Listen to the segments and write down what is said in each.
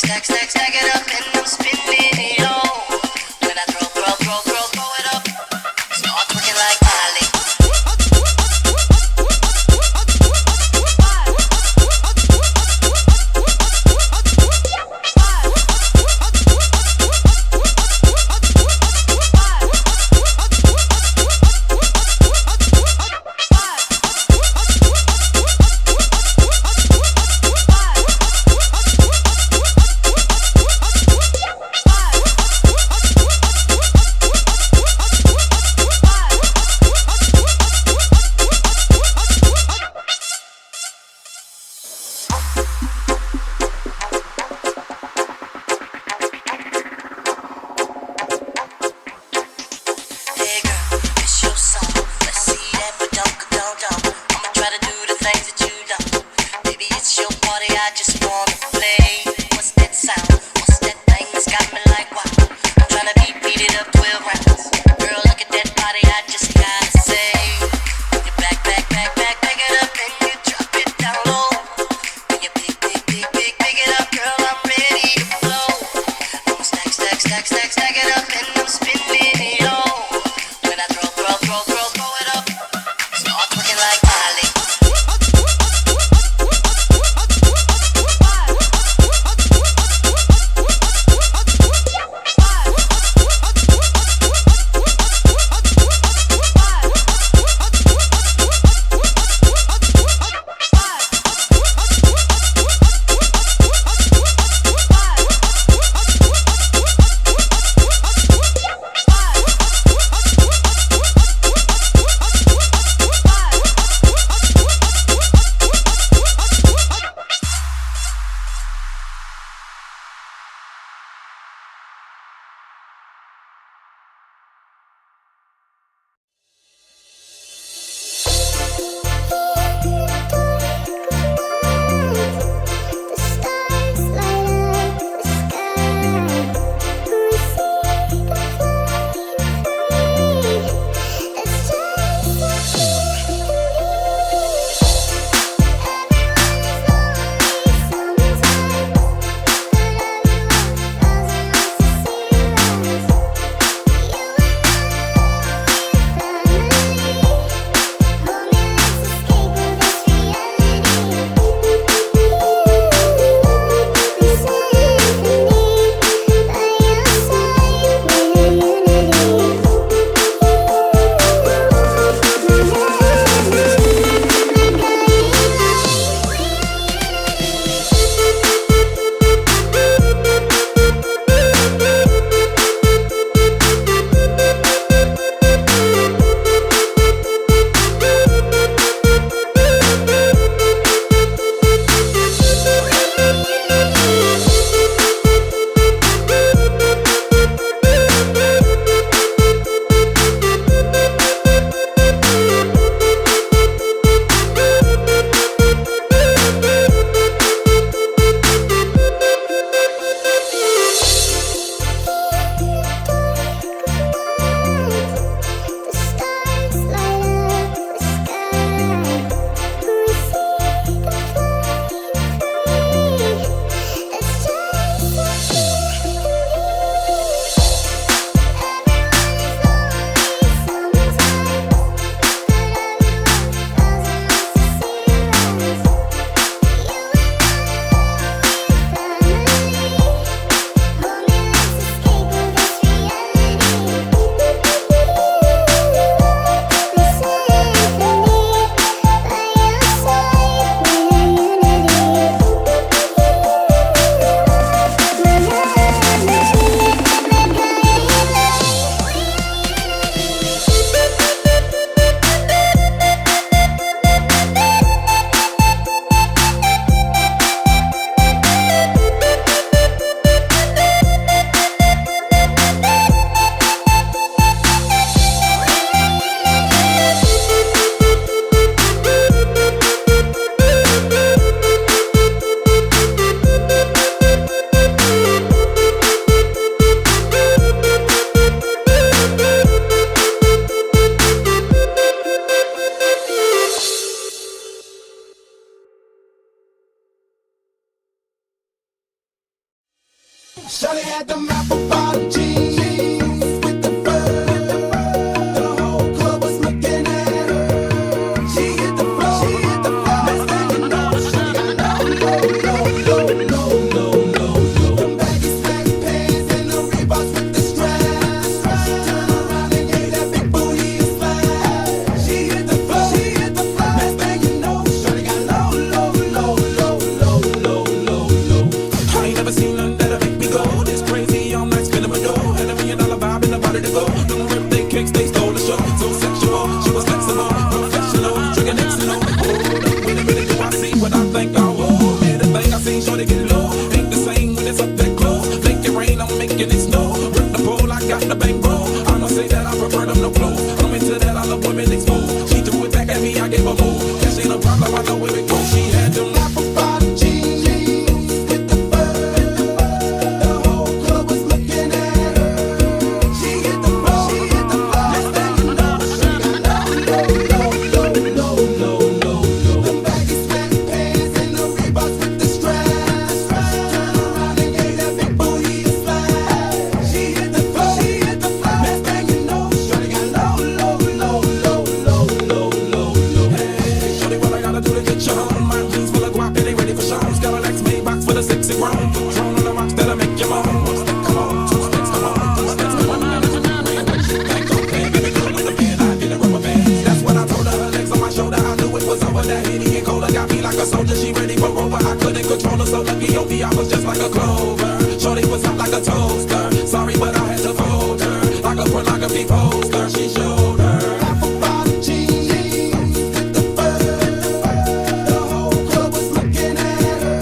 Stack it up and I'm spinning it all. When I throw it up, start twerking like Miley. Shawty had them apple bottom jeans with the fur. The whole club was looking at her. She hit the floor, she hit the floor. Next thing you know, shawty got low. Them baggy slack pants and the Reeboks with the straps. Turn around and gave that big booty a slap. She hit the floor, she hit the floor. Next thing you know, shawty got low. I ain't never seen none that'll make me go this crazy all night, spinning my dough. Had $1 million vibe in the body to go. Them birthday cakes, they stole the show. So sexual, she was flexible, professional, drinking Xanol. Hold up, wait a minute, do I see what I think I will? Man, the thing I seen, shorty get low. Ain't the same when it's up that close. Make it rain, I'm making it snow. Rip the pole, I got the bankroll. I'ma say that I prefer them no clothes. I'm into that, I love women exposed. She threw it back at me, I gave her move. Cash ain't a problem, I know where it goes. She had them apple bottom jeans with the fur. The whole club was looking at her. She hit the floor, she hit the floor. Next thing you know, she got low. Them baggy slack pants and the Reeboks with the straps. Turn around and gave that big booty a slap. She hit the floor, she hit the floor. Next thing you know, shorty got low. Hey, shorty, what I gotta do to get you home? My jeans full of guap and they ready for shows. Got a Lex Maybach for the sexy grown. Patron on the rocks that'll make you moan. One step, come on, two steps, come on, three steps, come on. Gotta do the ring, what you think, okay? Baby girl in the bed, I did a rubber band. That's what I told her, her legs on my shoulder. I knew it was over. That Henny and Cola got me like a soldier. She ready for Rover. I couldn't control her, so lucky on me, I was just like a clover. Shorty was hot like a toaster. Sorry, but I had to fold her like a pornography poster. She showed her apple bottom jeans with the fur. The whole club was looking at her.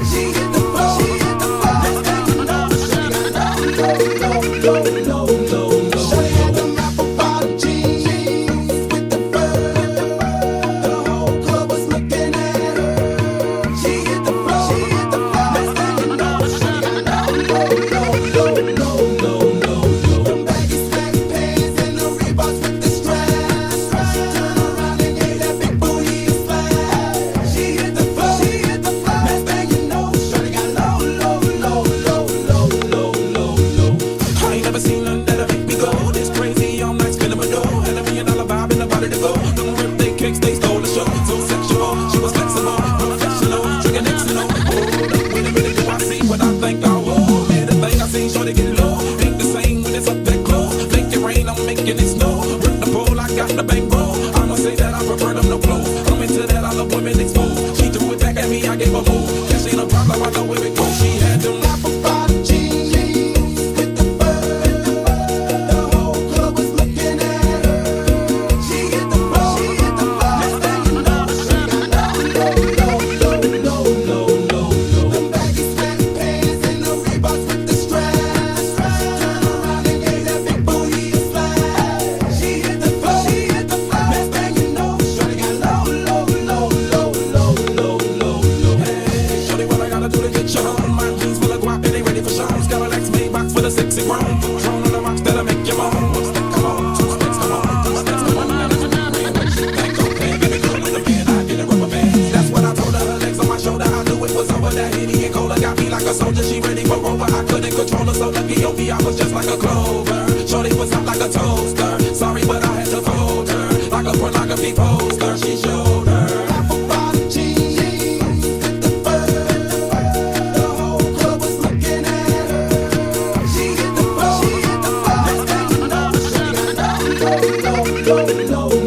She hit the floor, she hit the floor. Next thing you know, she got low. Shawty had them apple bottom jeans with the fur. The whole club was looking at her. She hit the floor, she hit the floor. Next thing you know, she got low. Them baggy slack pants and the Reeboks with the straps. Turn around and gave that big booty a slap. She hit the floor, she hit the floor. Next thing you know, shorty got low. I ain't never seen none that'll make me go this crazy all night, spinning my dough. Had $1 million vibe in the body to go. Them birthday cakes, they stole the show. So sexual, she was flexible, professional, drinking Xanol. Hold up, wait a minute, do I see what I think I will? Man, the thing I seen, shorty get low. Ain't the same when it's up that close. Make it rain, I'm making it snow. Rip the pole, I got the bankroll. I'ma say that I prefer them no clothes. I'm into that, I love women exposed. She threw it back at me, I gave her move. Cash ain't a problem, I know where it goes. She had them apple bottom jeans with the fur. The whole club was looking at her. She hit the floor, she hit the floor. Next thing you know, she got low. Them baggy slack pants and the Reeboks with the straps. Turn around and gave that big booty a slap. She hit the floor, she hit the floor. Next thing you know, shorty got low. Hey, shorty, what I gotta do to get you home? My jeans full of guap and they ready for shows. Got a Lex Maybach for the sexy grown. Patron on the rocks that'll make you moan. One step, come on, two steps, come on, three steps, come on. Gotta do the ring, what you think, okay? Baby girl in the bed, I did a rubber band. That's what I told her, her legs on my shoulder. I knew it was over. That Henny and Cola got me like a soldier. She ready for Rover. I couldn't control her, so lucky on me, I was just like a clover. Shorty was hot like a toaster. Sorry, but I had to fold her like a pornography poster. She showed her apple bottom jeans with the fur. The whole club was looking at her. She hit the floor, she hit the floor. Next thing you know, she got low.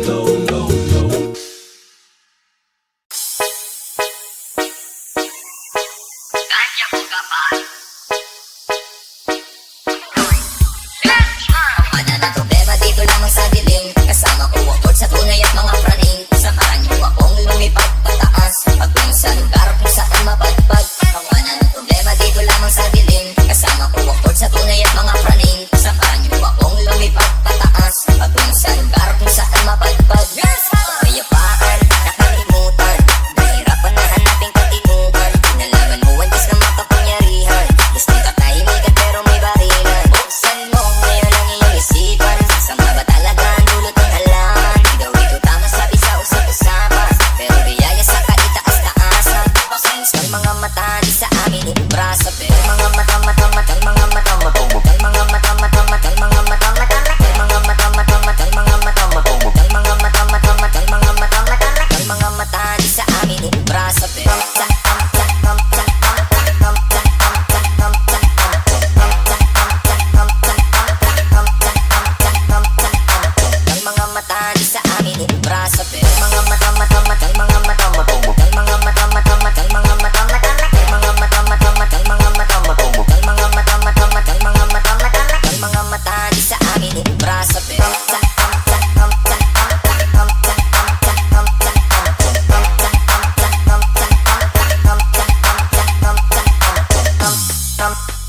Wala na problema dito lamang sa dilim. Kasama ko ang sa tunay at mga praning. Samahan niyo akong lumipad pataas patungo sa lugar kung saan mapadpad. Wala na problema dito lamang sa dilim. Kasama ko ang sa tunay at mga praning. Samahan niyo akong lumipad pataas patungo sa lugar kung saan mapadpad. Kapayapaan, nakalimutan. Nahirapan na hanapin katinuan. Nalaman mo ang Diyos na makapangyarihan. Gusto katahimikan pero may barilan. Buksan mo ngayon ang iyong isipan. Sama ba talaga ang dulot ng halaman? Di daw ito tama sabi sa usap-usapan. Pero biyaya sa kaitaas-taasan. Pasayos ng mga mata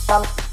Bum.